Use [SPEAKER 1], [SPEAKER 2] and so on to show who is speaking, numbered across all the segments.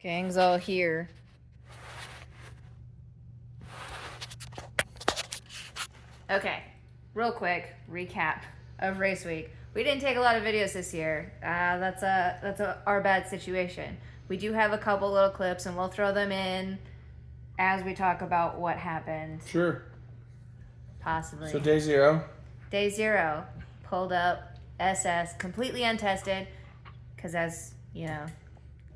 [SPEAKER 1] Gang's all here. Okay, real quick recap of Raceweek. We didn't take a lot of videos this year. That's our bad situation. We do have a couple little clips, and we'll throw them in as we talk about what happened.
[SPEAKER 2] Sure.
[SPEAKER 1] Possibly.
[SPEAKER 2] So day zero.
[SPEAKER 1] Day zero, pulled up SS, completely untested, because as you know,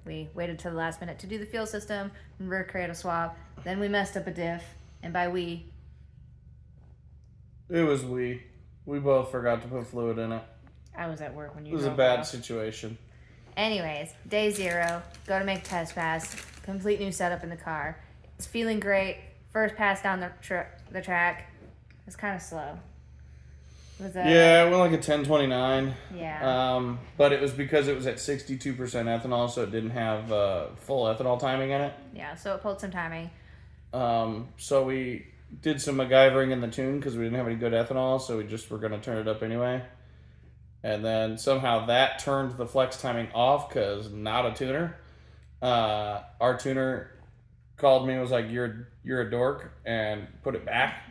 [SPEAKER 1] we waited till the last minute to do the fuel system and rear cradle swap. Then we messed up a diff, and by we,
[SPEAKER 2] It was we. We both forgot to put fluid in it.
[SPEAKER 1] I was at work when you.
[SPEAKER 2] It was a
[SPEAKER 1] drove
[SPEAKER 2] bad
[SPEAKER 1] off.
[SPEAKER 2] situation.
[SPEAKER 1] Anyways, day zero, go to make test pass, complete new setup in the car. It's feeling great. First pass down the track. It's kind of slow.
[SPEAKER 2] Yeah, it went like a 1029.
[SPEAKER 1] Yeah.
[SPEAKER 2] But it was because it was at 62% ethanol, so it didn't have full ethanol timing in it.
[SPEAKER 1] Yeah, so it pulled some timing.
[SPEAKER 2] So we did some MacGyvering in the tune because we didn't have any good ethanol, so we just were going to turn it up anyway. And then somehow that turned the flex timing off because not a tuner. Our tuner called me and was like, you're a dork, and put it back.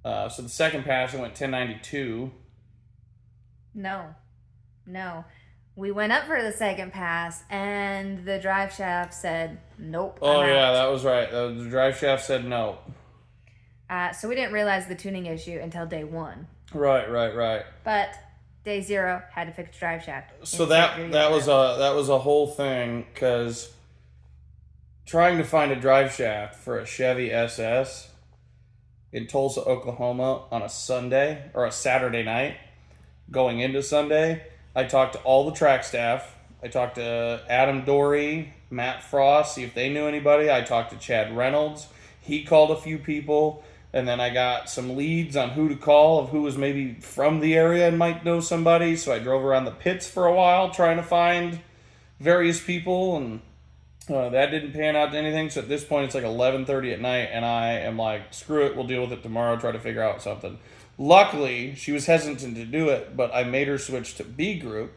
[SPEAKER 2] So the second pass, it went 1092.
[SPEAKER 1] No. We went up for the second pass, and the drive shaft said, nope.
[SPEAKER 2] Oh,
[SPEAKER 1] I'm
[SPEAKER 2] yeah,
[SPEAKER 1] out.
[SPEAKER 2] that was right. The drive shaft said no.
[SPEAKER 1] So we didn't realize the tuning issue until day one.
[SPEAKER 2] Right.
[SPEAKER 1] But day zero, had to fix the drive shaft.
[SPEAKER 2] So that was a whole thing, because trying to find a drive shaft for a Chevy SS in Tulsa, Oklahoma on a Sunday or a Saturday night going into Sunday, I talked to all the track staff. I talked to Adam Dory, Matt Frost, see if they knew anybody. I talked to Chad Reynolds. He called a few people. And then I got some leads on who to call, of who was maybe from the area and might know somebody. So I drove around the pits for a while trying to find various people, and that didn't pan out to anything. So at this point, it's like 11:30 at night, and I am like, screw it, we'll deal with it tomorrow, try to figure out something. Luckily, she was hesitant to do it, but I made her switch to B group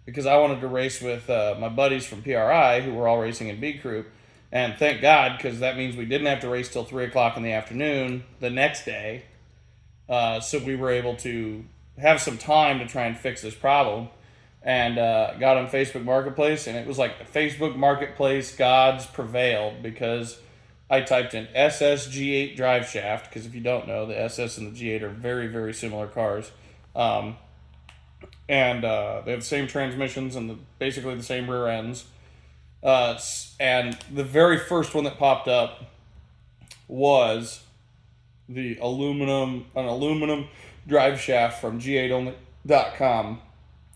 [SPEAKER 2] because I wanted to race with my buddies from PRI who were all racing in B group. And thank God, because that means we didn't have to race till 3 o'clock in the afternoon the next day. So we were able to have some time to try and fix this problem. And got on Facebook Marketplace, and it was like the Facebook Marketplace gods prevailed, because I typed in SS G8 drive shaft, because if you don't know, the SS and the G8 are very, very similar cars. And they have the same transmissions and basically the same rear ends. And the very first one that popped up was the aluminum drive shaft from G8only.com,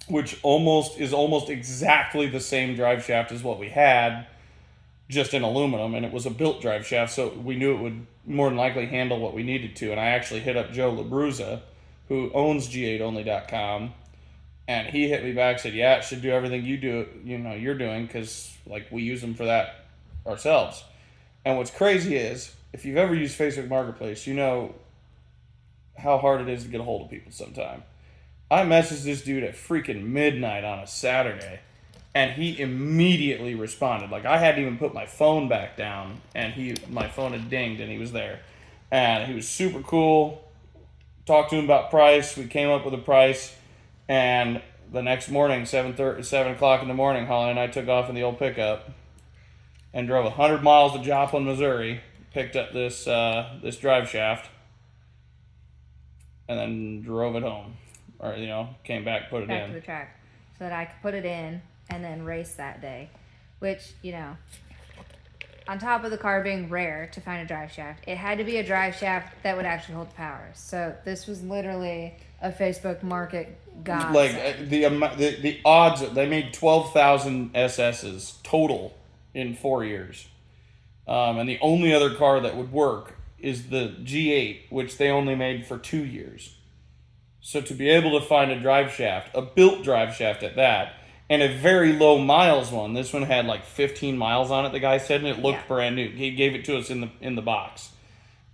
[SPEAKER 2] which is almost exactly the same drive shaft as what we had, just in aluminum, and it was a built drive shaft, so we knew it would more than likely handle what we needed to. And I actually hit up Joe LaBruza, who owns G8only.com, and he hit me back, said, yeah, it should do everything you're doing, because like we use them for that ourselves. And what's crazy is, if you've ever used Facebook Marketplace, you know how hard it is to get a hold of people sometime. I messaged this dude at freaking midnight on a Saturday, and he immediately responded. Like, I hadn't even put my phone back down, and my phone had dinged, and he was there. And he was super cool. Talked to him about price. We came up with a price. And the next morning, 7 o'clock in the morning, Holly and I took off in the old pickup and drove 100 miles to Joplin, Missouri, picked up this drive shaft, and then drove it home. Or, came back, put it in.
[SPEAKER 1] Back to the track, so that I could put it in and then race that day. Which, on top of the car being rare to find a drive shaft, it had to be a drive shaft that would actually hold the power. So this was literally a Facebook market god.
[SPEAKER 2] Like the odds, they made 12,000 SSs total in 4 years, and the only other car that would work is the G8, which they only made for 2 years. So to be able to find a drive shaft, a built drive shaft at that, and a very low miles one. This one had like 15 miles on it, the guy said, and it looked brand new. He gave it to us in the box.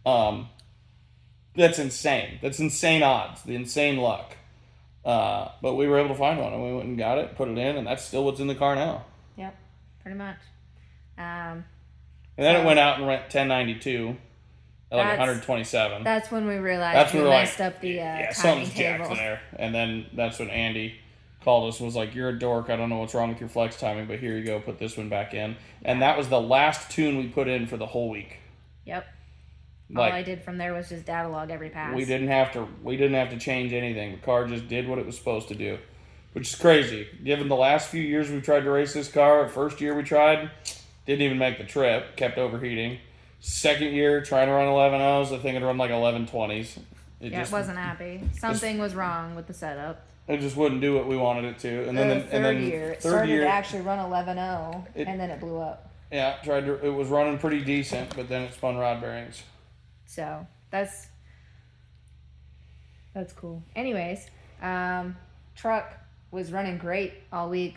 [SPEAKER 2] That's insane. That's insane odds. The insane luck. But we were able to find one, and we went and got it, put it in, and that's still what's in the car now.
[SPEAKER 1] Yep, pretty much.
[SPEAKER 2] And then it went out and went 1092 at like
[SPEAKER 1] That's-
[SPEAKER 2] 127.
[SPEAKER 1] That's when we realized
[SPEAKER 2] That's
[SPEAKER 1] we
[SPEAKER 2] when we're
[SPEAKER 1] messed
[SPEAKER 2] like,
[SPEAKER 1] up the
[SPEAKER 2] yeah,
[SPEAKER 1] timing
[SPEAKER 2] something's
[SPEAKER 1] table.
[SPEAKER 2] jacked there. And then that's when Andy called us and was like, "You're a dork. I don't know what's wrong with your flex timing, but here you go. Put this one back in." And that was the last tune we put in for the whole week.
[SPEAKER 1] Yep.
[SPEAKER 2] Like,
[SPEAKER 1] all I did from there was just data log every pass.
[SPEAKER 2] We didn't have to change anything. The car just did what it was supposed to do, which is crazy. Given the last few years we tried to race this car, first year we tried, didn't even make the trip, kept overheating. Second year, trying to run 11.0s, I think it run like 11.20s.
[SPEAKER 1] It wasn't happy. Something was wrong with the setup.
[SPEAKER 2] It just wouldn't do what we wanted it to. And then
[SPEAKER 1] it started to actually run 11.0, and then it blew up.
[SPEAKER 2] Yeah, it was running pretty decent, but then it spun rod bearings.
[SPEAKER 1] So that's cool. Anyways, truck was running great all week.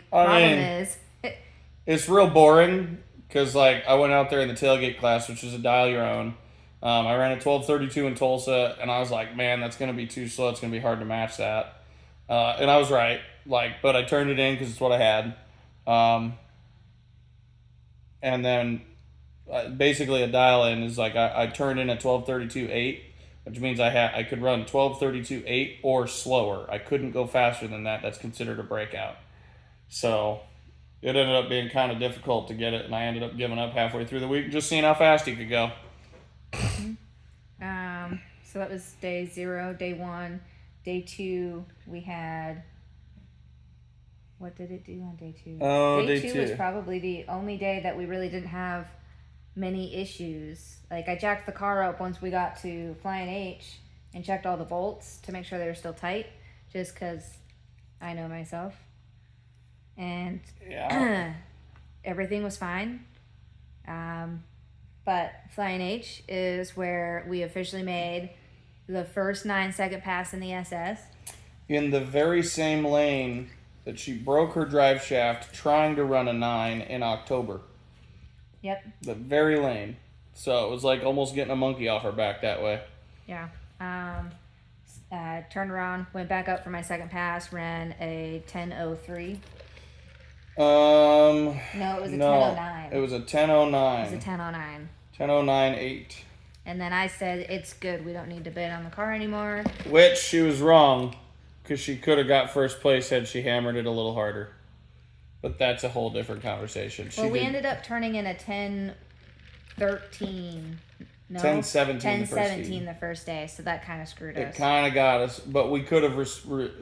[SPEAKER 1] It's
[SPEAKER 2] real boring because like I went out there in the tailgate class, which is a dial your own. I ran at 12:32 in Tulsa, and I was like, man, that's gonna be too slow. It's gonna be hard to match that. And I was right. But I turned it in because it's what I had. And then basically a dial in is like I turned in at 12:32.8, which means I could run 12:32.8 or slower. I couldn't go faster than that. That's considered a breakout. So it ended up being kind of difficult to get it, and I ended up giving up halfway through the week, just seeing how fast he could go.
[SPEAKER 1] So that was day 0, day 1. Day 2, we had. What did it do on day 2? Day 2 was probably the only day that we really didn't have many issues. Like, I jacked the car up once we got to Flying H and checked all the bolts to make sure they were still tight, just because I know myself. And everything was fine. But Flying H is where we officially made the first 9-second pass in the SS.
[SPEAKER 2] In the very same lane that she broke her drive shaft trying to run a 9 in October.
[SPEAKER 1] Yep.
[SPEAKER 2] The very lane. So it was like almost getting a monkey off her back that way.
[SPEAKER 1] Yeah. Turned around, went back up for my second pass, ran a 10:03. No, it was a 10:09.
[SPEAKER 2] It was a 10:09.
[SPEAKER 1] It was a 10:09.
[SPEAKER 2] 10:09.8.
[SPEAKER 1] And then I said, it's good. We don't need to bid on the car anymore.
[SPEAKER 2] Which she was wrong, because she could have got first place had she hammered it a little harder. But that's a whole different conversation.
[SPEAKER 1] We ended up turning in a 10:13. No,
[SPEAKER 2] 10:17
[SPEAKER 1] the first day, so that kind of screwed us.
[SPEAKER 2] It kind of got us, but we could have,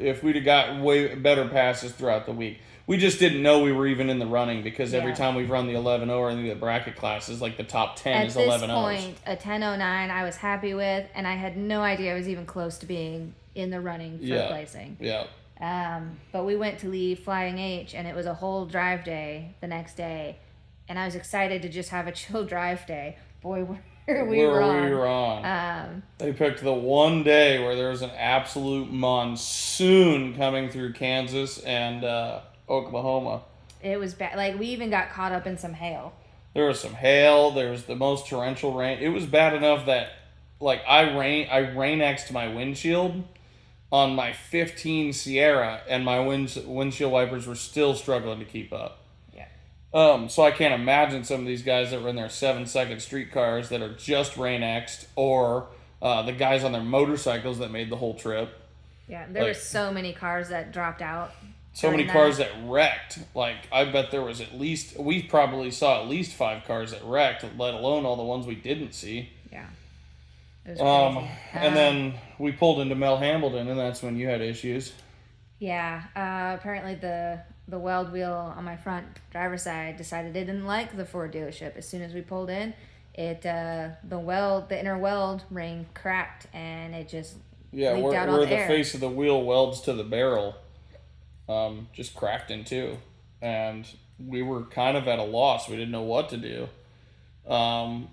[SPEAKER 2] if we'd have got way better passes throughout the week. We just didn't know we were even in the running because every time we've run the 11.0 or any of the bracket classes, like the top 10 is 11.0s. At this
[SPEAKER 1] point, a 10:09 I was happy with, and I had no idea I was even close to being in the running for placing.
[SPEAKER 2] Yeah.
[SPEAKER 1] But we went to leave Flying H, and it was a whole drive day the next day, and I was excited to just have a chill drive day. Boy, were we wrong.
[SPEAKER 2] They picked the one day where there was an absolute monsoon coming through Kansas and Oklahoma.
[SPEAKER 1] It was bad. Like, we even got caught up in some hail.
[SPEAKER 2] There was some hail. There was the most torrential rain. It was bad enough that, like, I rain-xed my windshield on my 15 Sierra, and my windshield wipers were still struggling to keep up. Yeah. So I can't imagine some of these guys that were in their 7-second street cars that are just rain-xed, or the guys on their motorcycles that made the whole trip.
[SPEAKER 1] Yeah, there were so many cars that dropped out.
[SPEAKER 2] So many cars that wrecked. Like, I bet there was we probably saw at least 5 cars that wrecked, let alone all the ones we didn't see.
[SPEAKER 1] Yeah. It was crazy.
[SPEAKER 2] And then we pulled into Mel Hambledon, and that's when you had issues.
[SPEAKER 1] Yeah. Apparently the weld wheel on my front driver's side decided it didn't like the Ford dealership. As soon as we pulled in, the inner weld ring cracked, and it just leaked out all the air.
[SPEAKER 2] The face of the wheel welds to the barrel. Just cracked in two, and we were kind of at a loss. We didn't know what to do.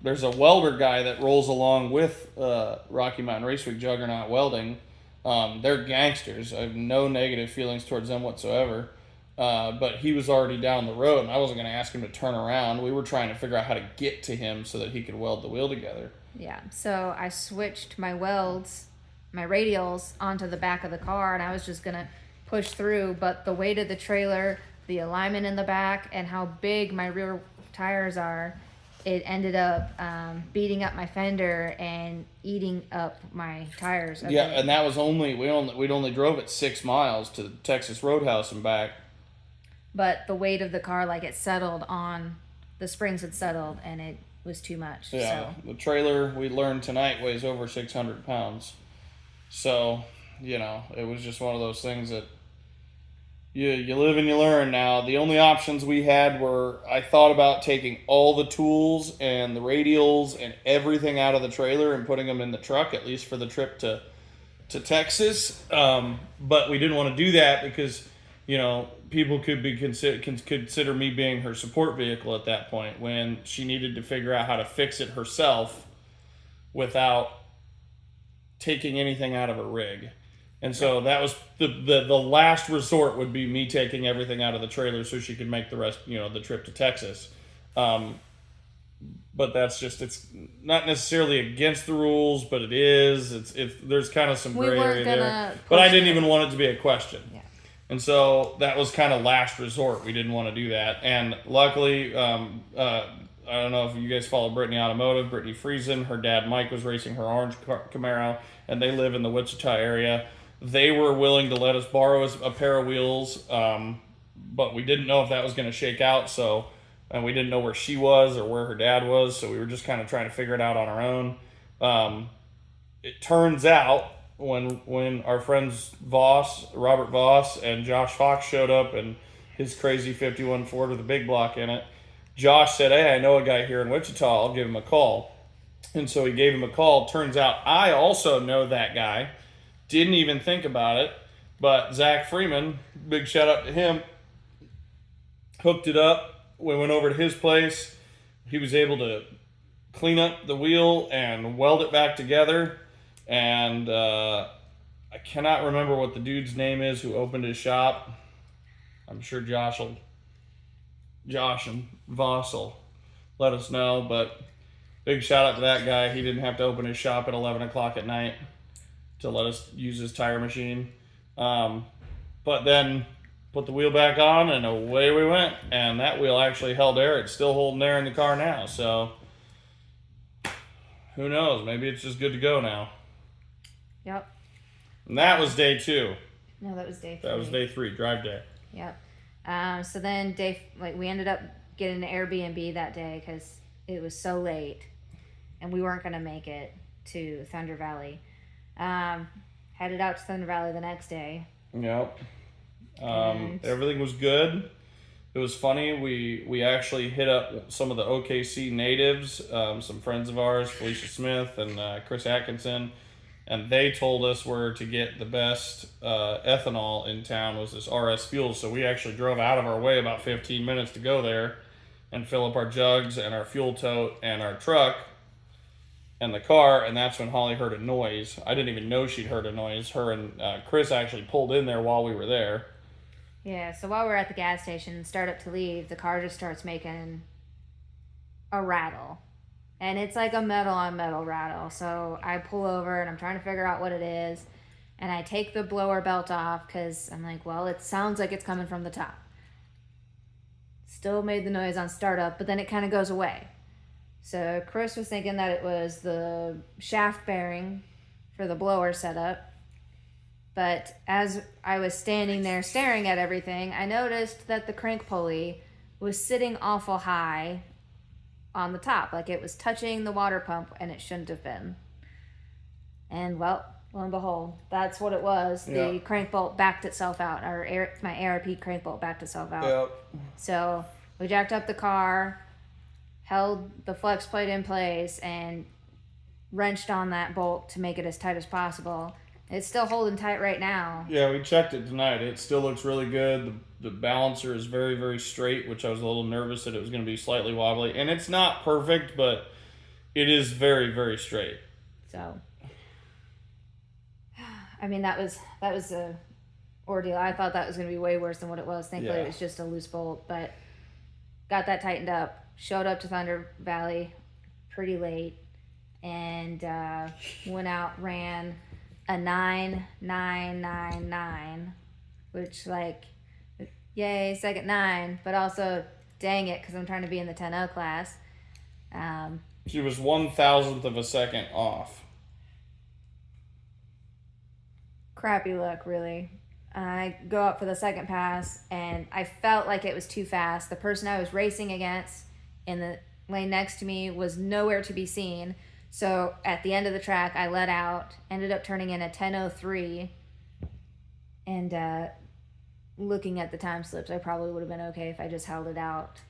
[SPEAKER 2] There's a welder guy that rolls along with Rocky Mountain Raceweek Juggernaut Welding. They're gangsters. I have no negative feelings towards them whatsoever. But he was already down the road, and I wasn't going to ask him to turn around. We were trying to figure out how to get to him so that he could weld the wheel together.
[SPEAKER 1] Yeah, so I switched my radials onto the back of the car, and I was just going to push through, but the weight of the trailer, the alignment in the back, and how big my rear tires are, it ended up beating up my fender and eating up my tires.
[SPEAKER 2] Yeah, and that was we'd only drove it 6 miles to the Texas Roadhouse and back.
[SPEAKER 1] But the weight of the car, like, it settled on the springs had settled, and it was too much.
[SPEAKER 2] Yeah,
[SPEAKER 1] so.
[SPEAKER 2] the trailer we learned tonight weighs over 600 pounds. So, it was just one of those things that you live and you learn now. The only options we had were, I thought about taking all the tools and the radials and everything out of the trailer and putting them in the truck, at least for the trip to Texas. But we didn't want to do that because, people could consider me being her support vehicle at that point when she needed to figure out how to fix it herself without taking anything out of a rig. And so that was the last resort would be me taking everything out of the trailer so she could make the rest, the trip to Texas. But that's just, it's not necessarily against the rules, but it is. There's kind of some gray area there. But I didn't even want it to be a question.
[SPEAKER 1] Yeah.
[SPEAKER 2] And so that was kind of last resort. We didn't want to do that. And luckily, I don't know if you guys follow Brittany Automotive, Brittany Friesen. Her dad, Mike, was racing her orange Camaro, and they live in the Wichita area. They were willing to let us borrow a pair of wheels, but we didn't know if that was going to shake out. And we didn't know where she was or where her dad was, so we were just kind of trying to figure it out on our own. It turns out when our friends Robert Voss and Josh Fox showed up and his crazy 51 Ford with a big block in it, Josh said, "Hey, I know a guy here in Wichita. I'll give him a call." And so he gave him a call. Turns out I also know that guy. Didn't even think about it, but Zach Freeman, big shout out to him, hooked it up. We went over to his place. He was able to clean up the wheel and weld it back together. And I cannot remember what the dude's name is who opened his shop. I'm sure Josh and Voss will let us know, but big shout out to that guy. He didn't have to open his shop at 11 o'clock at night to let us use his tire machine. But then put the wheel back on and away we went. And that wheel actually held air. It's still holding air in the car now. So who knows? Maybe it's just good to go now.
[SPEAKER 1] Yep.
[SPEAKER 2] And that was day 2.
[SPEAKER 1] No, that was day 3.
[SPEAKER 2] That was day 3, drive day.
[SPEAKER 1] Yep. So then we ended up getting an Airbnb that day because it was so late and we weren't going to make it to Thunder Valley. Headed out to Thunder Valley the next day.
[SPEAKER 2] Yep. Everything was good. It was funny. We actually hit up some of the OKC natives, some friends of ours, Felicia Smith and Chris Atkinson, and they told us where to get the best ethanol in town was this RS Fuel. So we actually drove out of our way about 15 minutes to go there and fill up our jugs and our fuel tote and our truck and the car, and that's when Holly heard a noise. I didn't even know she'd heard a noise. Her and Chris actually pulled in there while we were there.
[SPEAKER 1] Yeah, so while we're at the gas station, start up to leave, the car just starts making a rattle. And it's like a metal on metal rattle. So I pull over and I'm trying to figure out what it is. And I take the blower belt off because I'm like, well, it sounds like it's coming from the top. Still made the noise on startup, but then it kind of goes away. So Chris was thinking that it was the shaft bearing for the blower setup. But as I was standing there staring at everything, I noticed that the crank pulley was sitting awful high on the top. Like it was touching the water pump and it shouldn't have been. And well, lo and behold, that's what it was.
[SPEAKER 2] Yeah.
[SPEAKER 1] The crank bolt backed itself out. My ARP crank bolt backed itself out.
[SPEAKER 2] Yep.
[SPEAKER 1] So we jacked up the car, held the flex plate in place, and wrenched on that bolt to make it as tight as possible. It's still holding tight right now.
[SPEAKER 2] Yeah, we checked it tonight. It still looks really good. The balancer is very, very straight, which I was a little nervous that it was going to be slightly wobbly. And it's not perfect, but it is very, very straight.
[SPEAKER 1] So, I mean, that was a ordeal. I thought that was going to be way worse than what it was. Thankfully, It was just a loose bolt, but got that tightened up. Showed up to Thunder Valley pretty late and went out, ran a 9999, which, like, yay, second 9, but also dang it, because I'm trying to be in the 10-0 class.
[SPEAKER 2] She was 1,000th of a second off.
[SPEAKER 1] Crappy luck, really. I go up for the second pass, and I felt like it was too fast. The person I was racing against in the lane next to me was nowhere to be seen. So at the end of the track, I let out, ended up turning in a 10:03, and looking at the time slips, I probably would have been okay if I just held it out.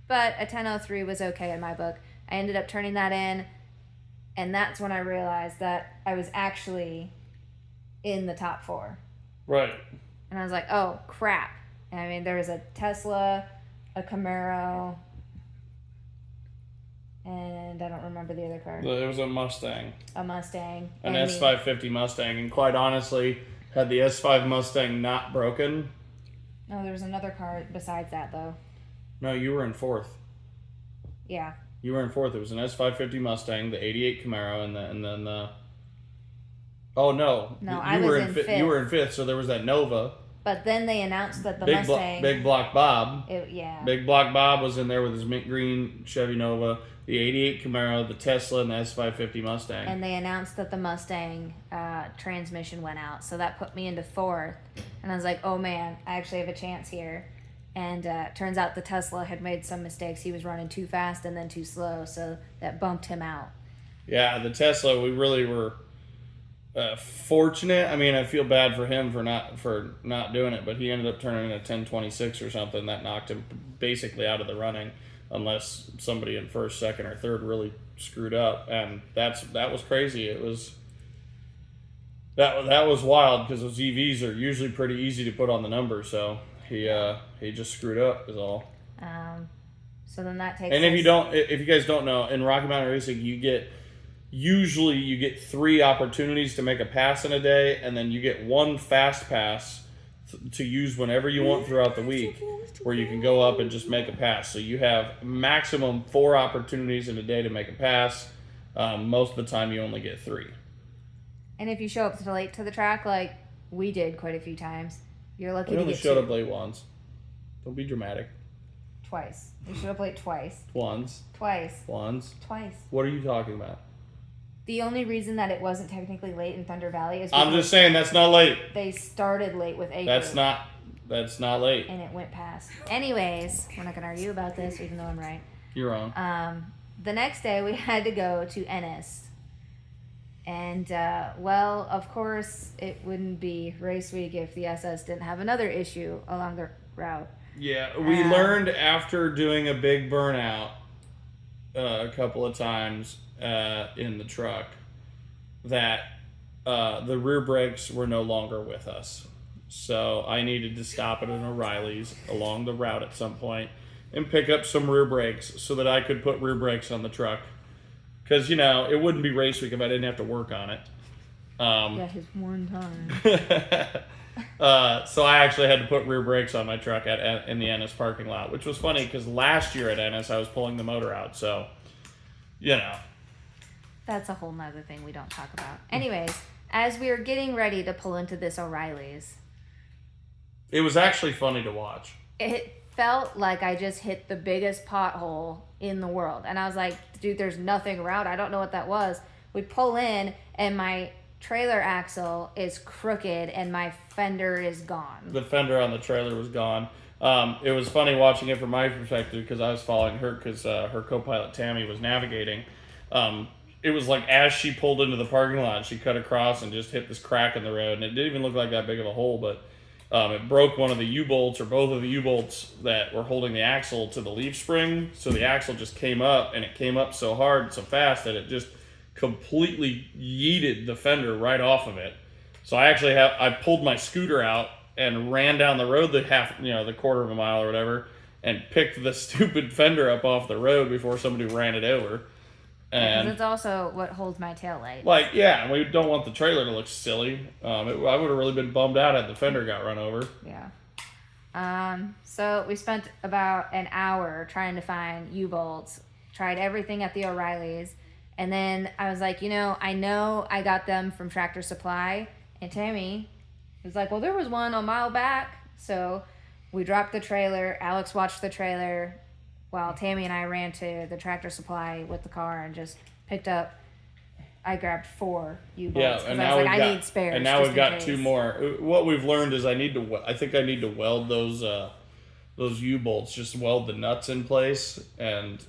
[SPEAKER 1] But a 10:03 was okay in my book. I ended up turning that in, and that's when I realized that I was actually in the top 4.
[SPEAKER 2] Right.
[SPEAKER 1] And I was like, oh, crap. I mean, there was a Tesla, a Camaro, and I don't remember the other car.
[SPEAKER 2] It was a Mustang.
[SPEAKER 1] A Mustang.
[SPEAKER 2] An S550 Mustang. And quite honestly, had the S5 Mustang not broken...
[SPEAKER 1] No, there was another car besides that, though.
[SPEAKER 2] No, you were in 4th.
[SPEAKER 1] Yeah.
[SPEAKER 2] You were in 4th. It was an S550 Mustang, the 88 Camaro, and then oh, no.
[SPEAKER 1] No, I was in 5th.
[SPEAKER 2] You were in 5th, so there was that Nova.
[SPEAKER 1] But then they announced that the Mustang...
[SPEAKER 2] Big Block Bob.
[SPEAKER 1] Yeah.
[SPEAKER 2] Big Block Bob was in there with his mint green Chevy Nova, the 88 Camaro, the Tesla, and the S550 Mustang.
[SPEAKER 1] And they announced that the Mustang transmission went out. So that put me into 4th. And I was like, oh man, I actually have a chance here. And turns out the Tesla had made some mistakes. He was running too fast and then too slow. So that bumped him out.
[SPEAKER 2] Yeah, the Tesla, we really were fortunate. I mean, I feel bad for him for not doing it, but he ended up turning in a 1026 or something that knocked him basically out of the running, unless somebody in 1st, 2nd, or 3rd really screwed up, and that was crazy. It was that was wild because those EVs are usually pretty easy to put on the number, so he just screwed up is all.
[SPEAKER 1] So then that takes.
[SPEAKER 2] And if you guys don't know, in Rocky Mountain Racing, you get 3 opportunities to make a pass in a day, and then you get 1 fast pass to use whenever you want throughout the week, where you can go up and just make a pass. So you have maximum 4 opportunities in a day to make a pass. Most of the time, you only get 3.
[SPEAKER 1] And if you show up late to the track, like we did quite a few times, you're lucky to get 2.
[SPEAKER 2] We only showed up late once. Don't be dramatic.
[SPEAKER 1] Twice. We showed up late twice.
[SPEAKER 2] Once.
[SPEAKER 1] Twice.
[SPEAKER 2] Once.
[SPEAKER 1] Twice.
[SPEAKER 2] What are you talking about?
[SPEAKER 1] The only reason that it wasn't technically late in Thunder Valley is
[SPEAKER 2] I'm just saying that's not late.
[SPEAKER 1] They started late with A.
[SPEAKER 2] That's not late.
[SPEAKER 1] And it went past. Anyways, we're not going to argue about this, even though I'm right.
[SPEAKER 2] You're wrong.
[SPEAKER 1] The next day, we had to go to Ennis. And, well, of course, it wouldn't be race week if the SS didn't have another issue along the route.
[SPEAKER 2] Yeah, we learned after doing a big burnout a couple of times in the truck that the rear brakes were no longer with us. So I needed to stop at an O'Reilly's along the route at some point and pick up some rear brakes so that I could put rear brakes on the truck. Because, it wouldn't be race week if I didn't have to work on it.
[SPEAKER 1] Yeah, his one time.
[SPEAKER 2] So I actually had to put rear brakes on my truck in the Ennis parking lot, which was funny because last year at Ennis I was pulling the motor out. So,
[SPEAKER 1] That's a whole nother thing we don't talk about. Anyways, as we were getting ready to pull into this O'Reilly's,
[SPEAKER 2] it was actually funny to watch.
[SPEAKER 1] It felt like I just hit the biggest pothole in the world. And I was like, dude, there's nothing around. I don't know what that was. We pull in, and my trailer axle is crooked, and my fender is gone.
[SPEAKER 2] The fender on the trailer was gone. It was funny watching it from my perspective because I was following her because her co-pilot Tammy was navigating. It was like as she pulled into the parking lot, she cut across and just hit this crack in the road, and it didn't even look like that big of a hole, but it broke one of the U-bolts or both of the U-bolts that were holding the axle to the leaf spring, so the axle just came up, and it came up so hard, so fast that it just completely yeeted the fender right off of it. So I pulled my scooter out and ran down the road the quarter of a mile or whatever, and picked the stupid fender up off the road before somebody ran it over.
[SPEAKER 1] Because it's also what holds my tail light.
[SPEAKER 2] We don't want the trailer to look silly. I would have really been bummed out had the fender got run over.
[SPEAKER 1] Yeah. So we spent about an hour trying to find U-bolts, tried everything at the O'Reilly's, and then I was like, I know I got them from Tractor Supply, and Tammy was like, well, there was one a mile back. So we dropped the trailer. Alex watched the trailer, while Tammy and I ran to the Tractor Supply with the car and just picked up. I grabbed 4 U-bolts.
[SPEAKER 2] Yeah, and
[SPEAKER 1] I
[SPEAKER 2] now
[SPEAKER 1] was
[SPEAKER 2] we've
[SPEAKER 1] like,
[SPEAKER 2] got,
[SPEAKER 1] I need spares.
[SPEAKER 2] and now
[SPEAKER 1] just
[SPEAKER 2] we've got
[SPEAKER 1] in
[SPEAKER 2] 2
[SPEAKER 1] case.
[SPEAKER 2] more. What we've learned is I think I need to weld those U-bolts, just weld the nuts in place and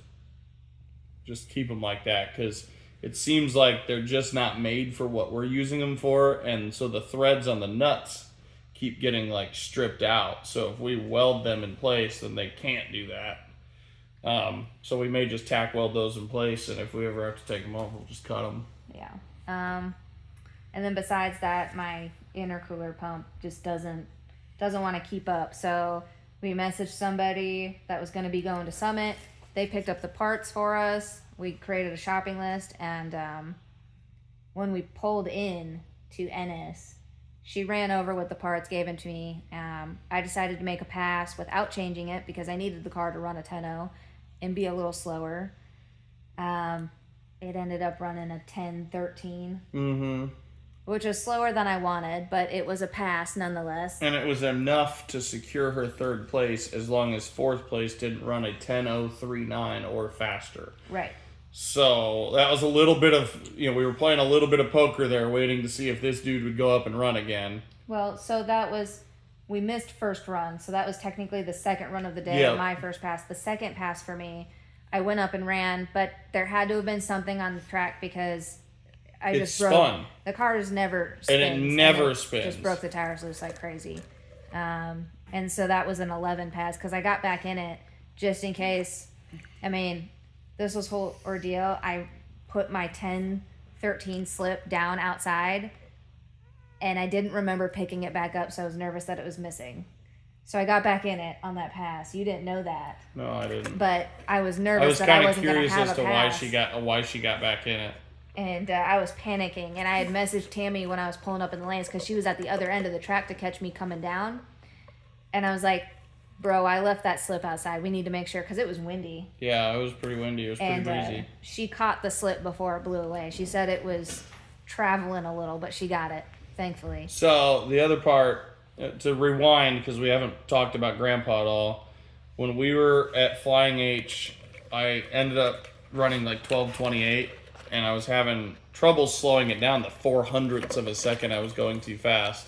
[SPEAKER 2] just keep them like that, because it seems like they're just not made for what we're using them for, and so the threads on the nuts keep getting like stripped out. So if we weld them in place, then they can't do that. So we may just tack weld those in place, and if we ever have to take them off, we'll just cut them.
[SPEAKER 1] Yeah. And then besides that, my intercooler pump just doesn't want to keep up. So we messaged somebody that was going to be going to Summit. They picked up the parts for us. We created a shopping list, and when we pulled in to Ennis, she ran over with the parts, gave them to me. I decided to make a pass without changing it because I needed the car to run a 10.0 and be a little slower. It ended up running a 10.13, which was slower than I wanted, but it was a pass nonetheless.
[SPEAKER 2] And it was enough to secure her 3rd place as long as 4th place didn't run a 10.039 or faster.
[SPEAKER 1] Right.
[SPEAKER 2] So that was a little bit of, we were playing a little bit of poker there, waiting to see if this dude would go up and run again.
[SPEAKER 1] Well, so we missed first run, so that was technically the second run of the day,
[SPEAKER 2] Yep.
[SPEAKER 1] my first pass. The second pass for me, I went up and ran, but there had to have been something on the track because I just broke.
[SPEAKER 2] Spun.
[SPEAKER 1] The car just never spins.
[SPEAKER 2] And it never spins.
[SPEAKER 1] Just broke the tires loose like crazy. And so that was an 11 pass because I got back in it just in case. I mean, this was whole ordeal. I put my 10.13 slip down outside, and I didn't remember picking it back up, so I was nervous that it was missing. So I got back in it on that pass. You didn't know that.
[SPEAKER 2] No, I didn't.
[SPEAKER 1] But I was nervous
[SPEAKER 2] I was
[SPEAKER 1] that I
[SPEAKER 2] kind of
[SPEAKER 1] wasn't going to
[SPEAKER 2] curious
[SPEAKER 1] have
[SPEAKER 2] as
[SPEAKER 1] a
[SPEAKER 2] to
[SPEAKER 1] pass.
[SPEAKER 2] why she got back in it.
[SPEAKER 1] And I was panicking, and I had messaged Tammy when I was pulling up in the lanes because she was at the other end of the track to catch me coming down. And I was like, bro, I left that slip outside. We need to make sure, because it was windy.
[SPEAKER 2] Yeah, it was pretty windy. It was pretty breezy.
[SPEAKER 1] She caught the slip before it blew away. She said it was traveling a little, but she got it, thankfully.
[SPEAKER 2] So the other part, to rewind, because we haven't talked about Grandpa at all, when we were at Flying H, I ended up running like 12:28, and I was having trouble slowing it down the 400ths of a second. I was going too fast.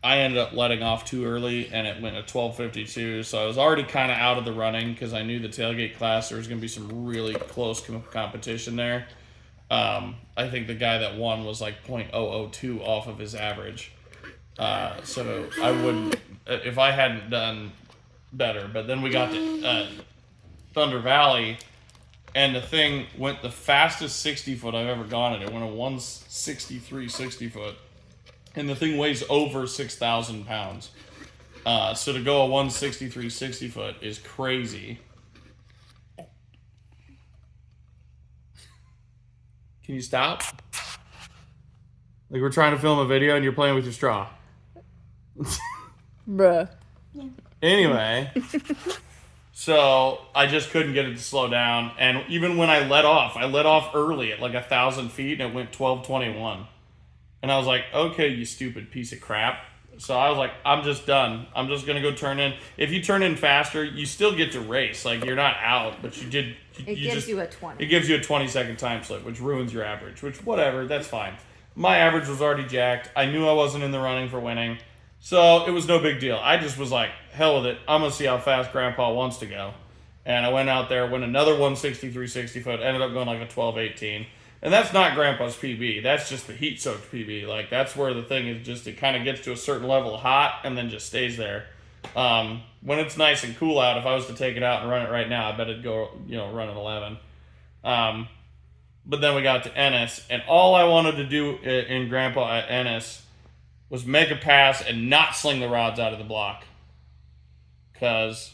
[SPEAKER 2] I ended up letting off too early, and it went to 12:52, so I was already kind of out of the running because I knew the tailgate class, there was going to be some really close competition there. I think the guy that won was like .002 off of his average. So I wouldn't, if I hadn't done better. But then we got to Thunder Valley, and the thing went the fastest 60-foot I've ever gone at. It went a 163 60-foot. And the thing weighs over 6,000 pounds. So to go a 163 60-foot is crazy. Can you stop? Like we're trying to film a video and you're playing with your straw.
[SPEAKER 1] Bruh.
[SPEAKER 2] Anyway, so I just couldn't get it to slow down. And even when I let off early at like 1,000 feet and it went 12:21. And I was like, okay, you stupid piece of crap. So I was like, I'm just done. I'm just going to go turn in. If you turn in faster, you still get to race. Like, you're not out, but you did.
[SPEAKER 1] It gives you a 20.
[SPEAKER 2] It gives you a 20-second time slip, which ruins your average, which, whatever, that's fine. My average was already jacked. I knew I wasn't in the running for winning. So it was no big deal. I just was like, hell with it. I'm going to see how fast Grandpa wants to go. And I went out there, went another 163 60-foot, ended up going like a 12:18. And that's not Grandpa's PB. That's just the heat-soaked PB. Like, that's where the thing is just, it kind of gets to a certain level of hot and then just stays there. When it's nice and cool out, if I was to take it out and run it right now, I bet it'd go, run at 11. But then we got to Ennis, and all I wanted to do in Grandpa at Ennis was make a pass and not sling the rods out of the block. Because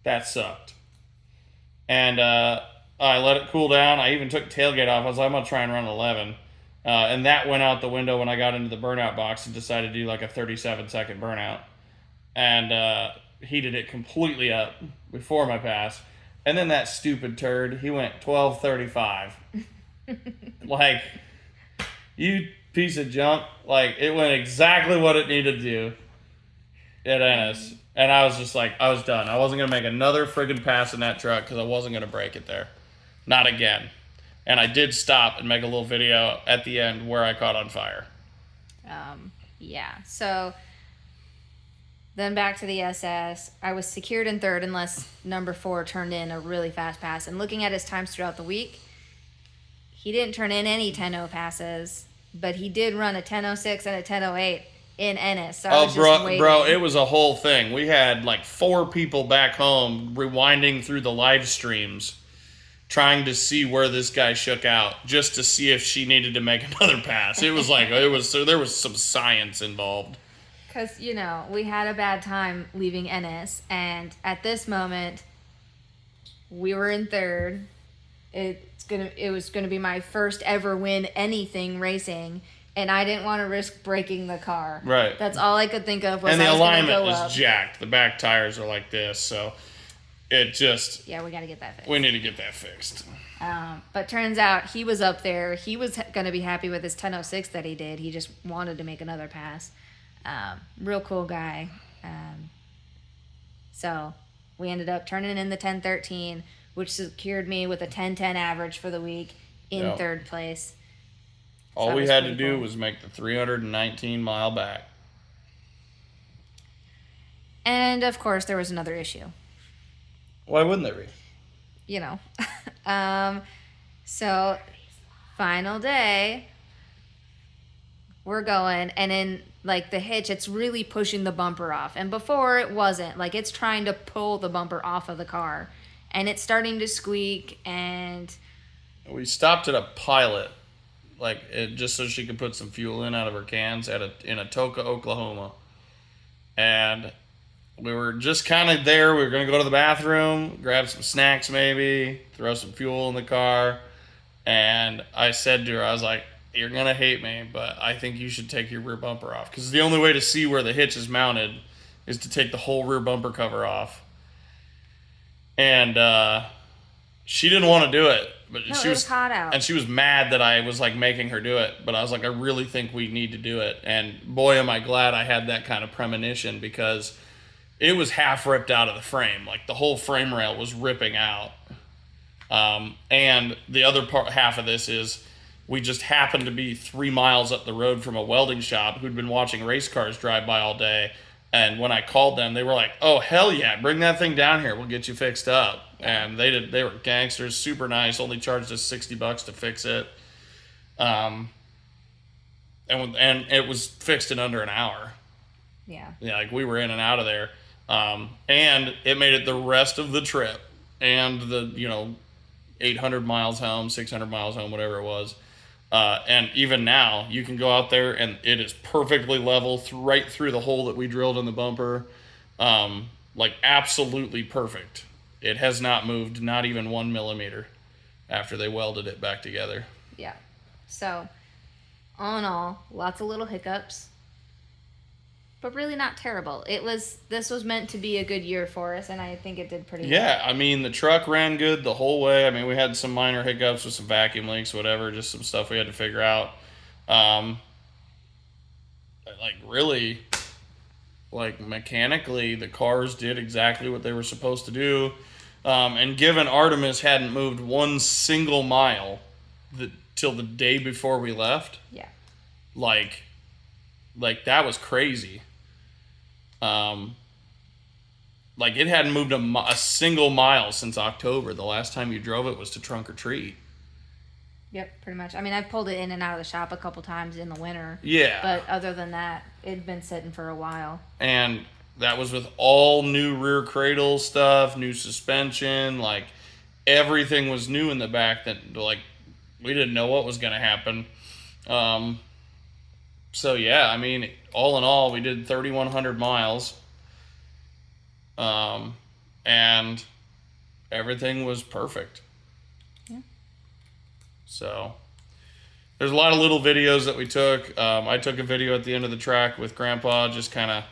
[SPEAKER 2] that sucked. And, I let it cool down. I even took tailgate off. I was like, I'm going to try and run 11. And that went out the window when I got into the burnout box and decided to do like a 37-second burnout. And heated it completely up before my pass. And then that stupid turd, he went 12:35. Like, you piece of junk. Like, it went exactly what it needed to do. at Ennis, and I was just like, I was done. I wasn't gonna make another friggin' pass in that truck because I wasn't gonna break it there, not again. And I did stop and make a little video at the end where I caught on fire.
[SPEAKER 1] Yeah. So then back to the SS. I was secured in third unless number 4 turned in a really fast pass. And looking at his times throughout the week, he didn't turn in any 10.0 passes, but he did run a 10.06 and a 10.08 in Ennis. So I was just waiting.
[SPEAKER 2] Bro, it was a whole thing. We had like 4 people back home rewinding through the live streams, trying to see where this guy shook out, just to see if she needed to make another pass. It was like there was some science involved.
[SPEAKER 1] Because, we had a bad time leaving Ennis, and at this moment, we were in third. It was gonna be my first ever win anything racing, and I didn't want to risk breaking the car.
[SPEAKER 2] Right.
[SPEAKER 1] That's all I could think of was
[SPEAKER 2] and the
[SPEAKER 1] I was
[SPEAKER 2] alignment
[SPEAKER 1] gonna go
[SPEAKER 2] is
[SPEAKER 1] up.
[SPEAKER 2] jacked. The back tires are like this, so it just...
[SPEAKER 1] Yeah, we got to get that fixed.
[SPEAKER 2] We need to get that fixed.
[SPEAKER 1] But turns out he was up there. He was going to be happy with his 10.06 that he did. He just wanted to make another pass. Real cool guy. So we ended up turning in the 10.13, which secured me with a 10.10 average for the week in third place.
[SPEAKER 2] All we had to do was make the 319 mile back.
[SPEAKER 1] And of course, there was another issue.
[SPEAKER 2] Why wouldn't there be?
[SPEAKER 1] So final day, we're going, and in like the hitch, it's really pushing the bumper off. And before it wasn't, like it's trying to pull the bumper off of the car, and it's starting to squeak. And
[SPEAKER 2] we stopped at a Pilot, just so she could put some fuel in out of her cans in Atoka, Oklahoma. And we were just kind of there. We were going to go to the bathroom, grab some snacks maybe, throw some fuel in the car. And I said to her, I was like, you're going to hate me, but I think you should take your rear bumper off. Because the only way to see where the hitch is mounted is to take the whole rear bumper cover off. And she didn't want to do it. But
[SPEAKER 1] no,
[SPEAKER 2] she
[SPEAKER 1] it was hot out.
[SPEAKER 2] And she was mad that I was like making her do it. But I was like, I really think we need to do it. And boy, am I glad I had that kind of premonition, because it was half ripped out of the frame. Like the whole frame rail was ripping out. And the other half of this is we just happened to be 3 miles up the road from a welding shop who'd been watching race cars drive by all day. And when I called them, they were like, oh, hell yeah, bring that thing down here. We'll get you fixed up. And they were gangsters, super nice, only charged us $60 to fix it. And it was fixed in under an hour.
[SPEAKER 1] Yeah.
[SPEAKER 2] Yeah, like we were in and out of there. And it made it the rest of the trip, and the 800 miles home, 600 miles home, whatever it was. And even now, you can go out there and it is perfectly level right through the hole that we drilled in the bumper. Like absolutely perfect. It has not moved, not even 1 millimeter after they welded it back together.
[SPEAKER 1] Yeah. So, all in all, lots of little hiccups, but really not terrible. This was meant to be a good year for us, and I think it did pretty well.
[SPEAKER 2] Yeah, I mean, the truck ran good the whole way. I mean, we had some minor hiccups with some vacuum leaks, whatever, just some stuff we had to figure out. Mechanically, the cars did exactly what they were supposed to do. And given Artemis hadn't moved 1 single mile till the day before we left,
[SPEAKER 1] yeah,
[SPEAKER 2] like that was crazy. It hadn't moved a single mile since October. The last time you drove it was to trunk or treat.
[SPEAKER 1] Yep, pretty much. I mean, I've pulled it in and out of the shop a couple times in the winter.
[SPEAKER 2] Yeah.
[SPEAKER 1] But other than that, it'd been sitting for a while.
[SPEAKER 2] And that was with all new rear cradle stuff, new suspension, everything was new in the back that we didn't know what was going to happen. So yeah, I mean, all in all, we did 3,100 miles. And everything was perfect.
[SPEAKER 1] Yeah.
[SPEAKER 2] So there's a lot of little videos that we took. I took a video at the end of the track with Grandpa, just kind of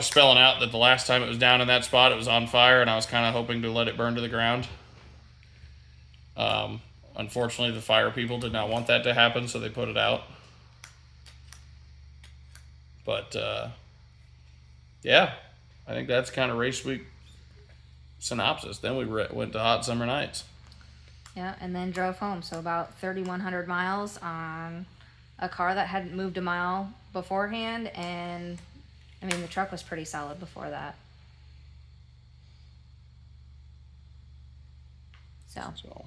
[SPEAKER 2] spelling out that the last time it was down in that spot, it was on fire, and I was kind of hoping to let it burn to the ground. Unfortunately, the fire people did not want that to happen, so they put it out. But Yeah, I think that's kind of race week synopsis. Then we went to hot summer nights.
[SPEAKER 1] Yeah, and then drove home. So about 3,100 miles on a car that hadn't moved a mile beforehand. And I mean, the truck was pretty solid before that. So,
[SPEAKER 2] So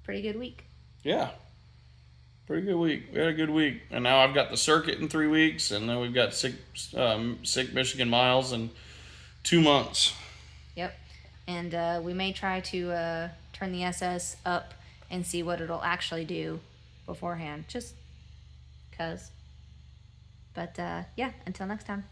[SPEAKER 1] pretty good week.
[SPEAKER 2] yeah, pretty good week. We had a good week, and now I've got the circuit in 3 weeks, and then we've got sick Michigan miles in 2 months.
[SPEAKER 1] Yep. And we may try to turn the SS up and see what it'll actually do beforehand. Just because. But yeah, until next time.